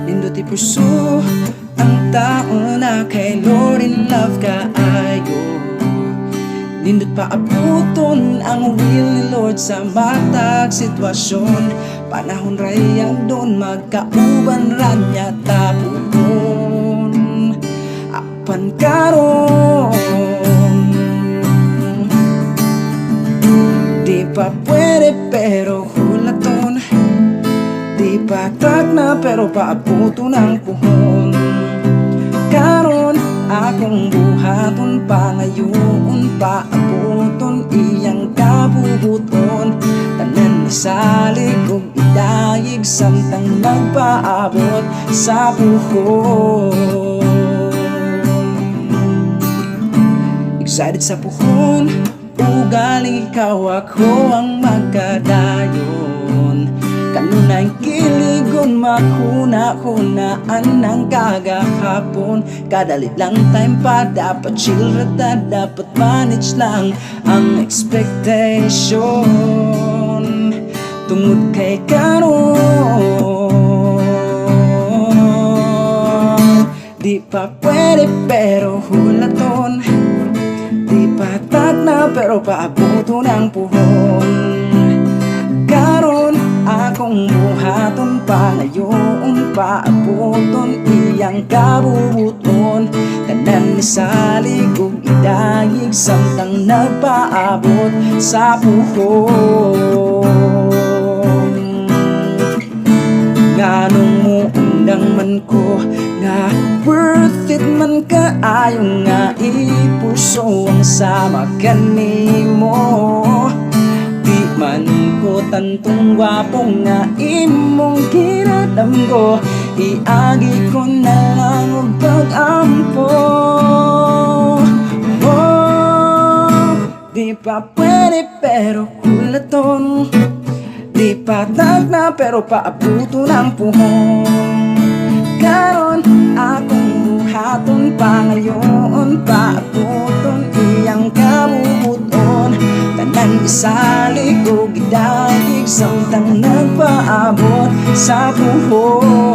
Nindot ipuso ang tao na kay Lord in love kaayo. Nindot paabuton ang will ni Lord sa matag sitwasyon. Panahon rayang doon magkauban ranya tapon apan karon. Di pa pwede pero hulaton, di pa tagna pero paabuton ang puhon. Karon akong buhaton, pangayoon paabuton iyang kabubuton. Tanan masalig ug idayig samtang nagpaabot sa puhon. Excited sa puhon, ugali ikaw ako ang magkadayon. Kanunay kiligon makuna-kunaan ng kagahapon. Kadalit lang time pa, dapat chill rata, dapat manage lang ang expectation. Tungod kay karon, di pa pwede pero hulaton, di pa tagna pero paabuton ang puhon. Karon akong buhaton, panayoon paabuton iyang kabubuton. Tanan nisalig ug idayig samtang nagpaabot sa puhon. Nganong muundang man ko nga worth it man kaayo nga ipuso ang sama kanimo. Di man ko tantong gwapo nga imong ginadamgo, iagi ko na lang og pag-ampo. Oh, di pa pwede pero hulaton, di pa tagna pero paabuton ang puhon. Karon akong buhaton, pangayoon paabuton iyang kabubuton. Tanan isalig ug idayig samtang nagpaabot sa puhon.